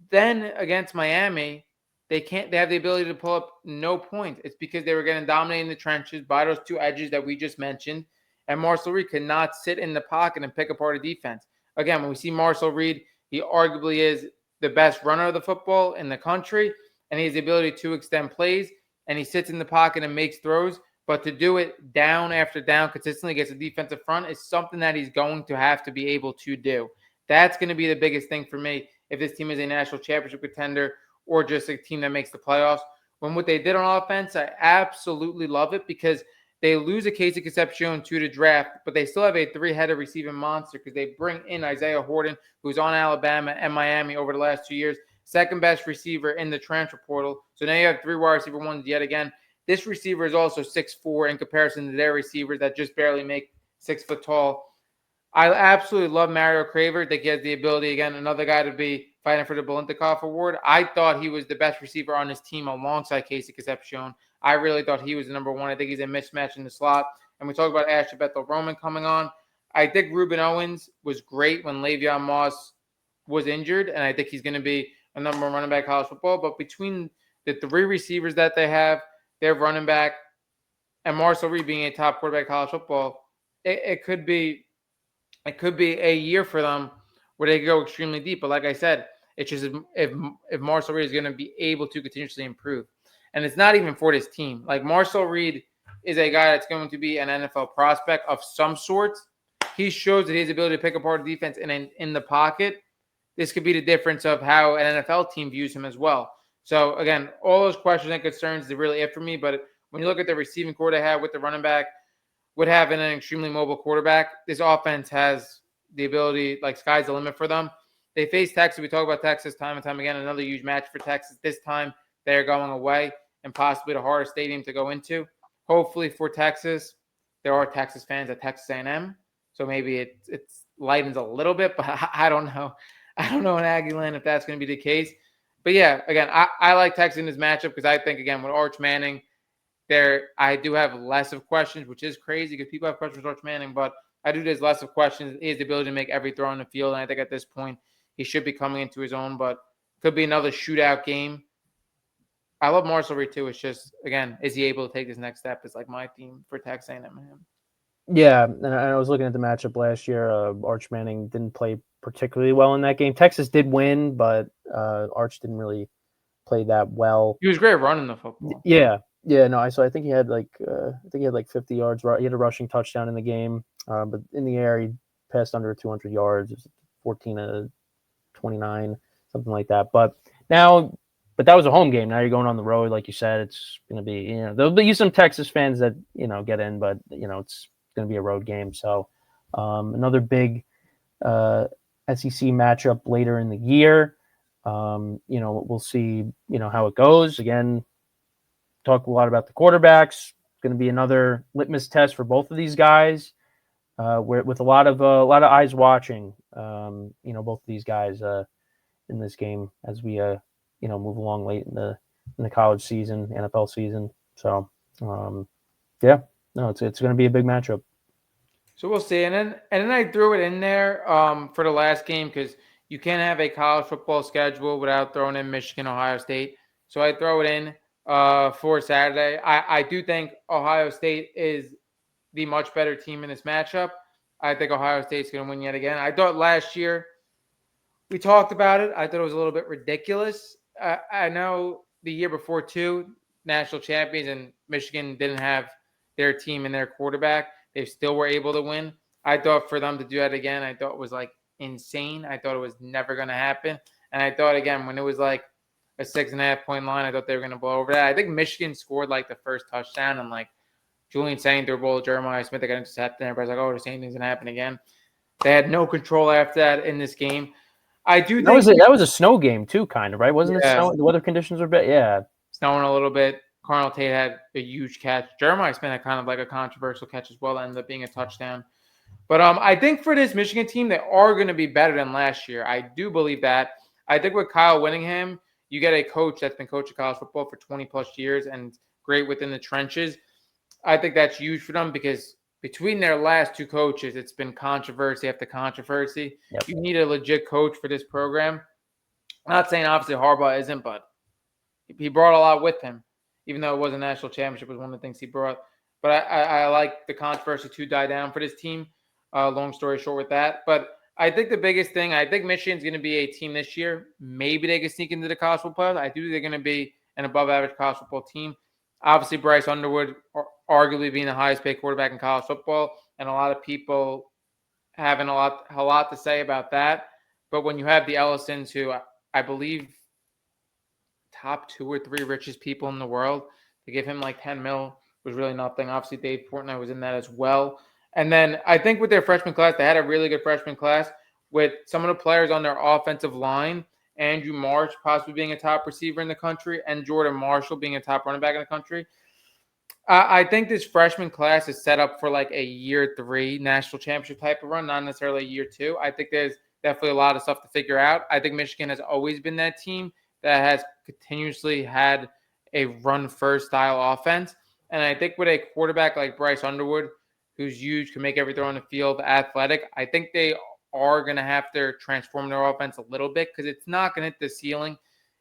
Then against Miami, they have the ability to pull up no points. It's because they were getting dominated in the trenches by those 2 edges that we just mentioned. And Marcel Reed could not sit in the pocket and pick apart a defense. Again, when we see Marcel Reed, he arguably is the best runner of the football in the country, and he has the ability to extend plays, and he sits in the pocket and makes throws. But to do it down after down consistently against a defensive front is something that he's going to have to be able to do. That's going to be the biggest thing for me if this team is a national championship contender or just a team that makes the playoffs. When what they did on offense, I absolutely love it because they lose a Casey Concepcion to the draft, but they still have a 3-headed receiving monster because they bring in Isaiah Horton, who's on Alabama and Miami over the last 2 years, second best receiver in the transfer portal. So now you have 3 wide receiver ones yet again. This receiver is also 6'4" in comparison to their receivers that just barely make 6 foot tall. I absolutely love Mario Craver. I think he has the ability, again, another guy to be fighting for the Biletnikoff Award. I thought he was the best receiver on his team alongside Casey Concepcion. I really thought he was the number 1. I think he's a mismatch in the slot. And we talk about Ansha Bethel-Roman coming on. I think Ruben Owens was great when Le'Veon Moss was injured, and I think he's going to be a number 1 running back in college football. But between the 3 receivers that they have, their running back, and Marcel Reed being a top quarterback in college football, it could be a year for them where they go extremely deep. But like I said, it's just if Marcel Reed is going to be able to continuously improve. And it's not even for this team. Like, Marcel Reed is a guy that's going to be an NFL prospect of some sort. He shows that his ability to pick apart the defense in the pocket. This could be the difference of how an NFL team views him as well. So, again, all those questions and concerns are really it for me. But when you look at the receiving core they have with the running back, with having an extremely mobile quarterback, this offense has the ability, like, sky's the limit for them. They face Texas. We talk about Texas time and time again. Another huge match for Texas. This time they're going away and possibly the hardest stadium to go into. Hopefully for Texas, there are Texas fans at Texas A&M. So maybe it lightens a little bit, but I don't know. I don't know in Aggieland if that's going to be the case. But yeah, again, I like Texas in this matchup because I think, again, with Arch Manning, I do have less of questions, which is crazy because people have questions with Arch Manning, but I do there's less of questions. He has the ability to make every throw on the field, and I think at this point he should be coming into his own, but could be another shootout game. I love Marshall Reed too. It's just, again, is he able to take his next step? Is like my theme for Texas A&M and him. Yeah, and I was looking at the matchup last year. Arch Manning didn't play particularly well in that game. Texas did win, but Arch didn't really play that well. He was great running the football. Yeah, no. I think he had like 50 yards. He had a rushing touchdown in the game, but in the air he passed under 200 yards. It was 14 to 29, something like that. But that was a home game. Now you're going on the road, like you said. It's going to be, there'll be some Texas fans that get in, but it's going to be a road game. So another big SEC matchup later in the year. We'll see, how it goes. Again, talk a lot about the quarterbacks. Going to be another litmus test for both of these guys. With a lot of eyes watching, both of these guys in this game as we move along late in the college season, NFL season. So it's going to be a big matchup. So we'll see. And then I threw it in there for the last game because you can't have a college football schedule without throwing in Michigan, Ohio State. So I throw it in for Saturday. I do think Ohio State is the much better team in this matchup. I think Ohio State's going to win yet again. I thought last year we talked about it. I thought it was a little bit ridiculous. I know the year before too, national champions, and Michigan didn't have their team and their quarterback. They still were able to win. I thought for them to do that again, I thought it was like insane. I thought it was never going to happen. And I thought, again, when it was like a 6.5 point line, I thought they were going to blow over that. I think Michigan scored like the first touchdown, and like Julian saying through a ball, Jeremiah Smith, they got intercepted, and everybody's like, oh, the same thing's going to happen again. They had no control after that in this game. I do think that was a snow game too, kind of, right? Wasn't it snow? The weather conditions were bad. Yeah. Snowing a little bit. Carnell Tate had a huge catch. Jeremiah Smith had kind of like a controversial catch as well. That ended up being a touchdown. But I think for this Michigan team, they are going to be better than last year. I do believe that. I think with Kyle Whittingham, you get a coach that's been coaching college football for 20-plus years and great within the trenches. I think that's huge for them because between their last two coaches, it's been controversy after controversy. Yep. You need a legit coach for this program. I'm not saying obviously Harbaugh isn't, but he brought a lot with him. Even though it was a national championship, was one of the things he brought. But I like the controversy to die down for this team. Long story short with that. But I think the biggest thing, I think Michigan's going to be a team this year. Maybe they can sneak into the college football playoffs. I do think they're going to be an above-average college football team. Obviously, Bryce Underwood arguably being the highest-paid quarterback in college football, and a lot of people having a lot to say about that. But when you have the Ellisons, who I believe top 2 or 3 richest people in the world, to give him like $10 million was really nothing. Obviously, Dave Portnoy was in that as well. And then I think with their freshman class, they had a really good freshman class with some of the players on their offensive line. Andrew Marsh possibly being a top receiver in the country and Jordan Marshall being a top running back in the country. I think this freshman class is set up for like a year 3 national championship type of run, not necessarily a year 2. I think there's definitely a lot of stuff to figure out. I think Michigan has always been that team that has continuously had a run-first style offense. And I think with a quarterback like Bryce Underwood, who's huge, can make every throw on the field, athletic, I think they are going to have to transform their offense a little bit because it's not going to hit the ceiling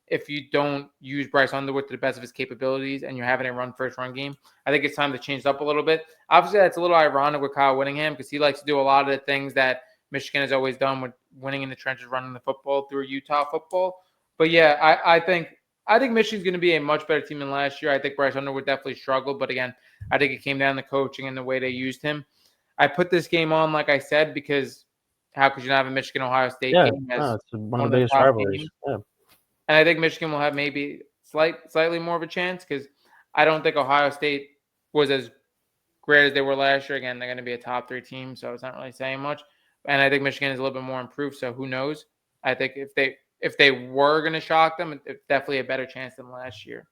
if you don't use Bryce Underwood to the best of his capabilities and you're having a run-first run game. I think it's time to change it up a little bit. Obviously, that's a little ironic with Kyle Whittingham because he likes to do a lot of the things that Michigan has always done with winning in the trenches, running the football through Utah football. But yeah, I think Michigan's going to be a much better team than last year. I think Bryce Underwood definitely struggled, but again, I think it came down to coaching and the way they used him. I put this game on, like I said, because how could you not have a Michigan-Ohio State game as it's one of the biggest rivalries. Yeah. And I think Michigan will have maybe slightly more of a chance because I don't think Ohio State was as great as they were last year. Again, they're going to be a top 3 team, so it's not really saying much. And I think Michigan is a little bit more improved, so who knows? I think if they were going to shock them, it's definitely a better chance than last year.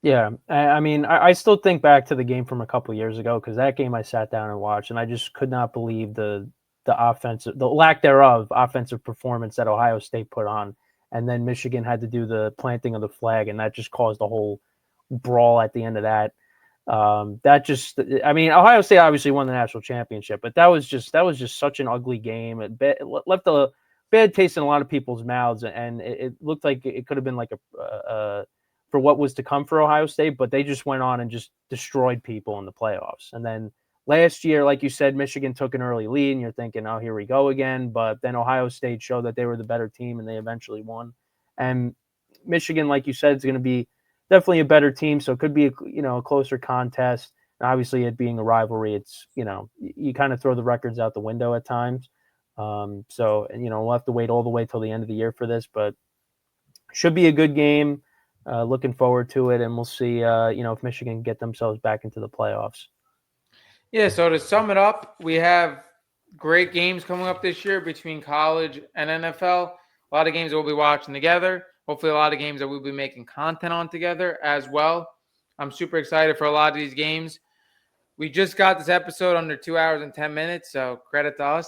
Yeah, I mean, I still think back to the game from a couple of years ago because that game I sat down and watched, and I just could not believe the lack thereof offensive performance that Ohio State put on, and then Michigan had to do the planting of the flag, and that just caused a whole brawl at the end of that. Ohio State obviously won the national championship, but that was just such an ugly game. It left a bad taste in a lot of people's mouths, and it looked like it could have been like a for what was to come for Ohio State, but they just went on and just destroyed people in the playoffs. And then last year, like you said, Michigan took an early lead, and you're thinking, oh, here we go again. But then Ohio State showed that they were the better team, and they eventually won. And Michigan, like you said, is going to be definitely a better team, so it could be a closer contest. And obviously, it being a rivalry, it's you kind of throw the records out the window at times. So we'll have to wait all the way till the end of the year for this, but should be a good game. Looking forward to it, and we'll see. If Michigan get themselves back into the playoffs. Yeah. So to sum it up, we have great games coming up this year between college and NFL. A lot of games that we'll be watching together. Hopefully, a lot of games that we'll be making content on together as well. I'm super excited for a lot of these games. We just got this episode under 2 hours and 10 minutes, so credit to us.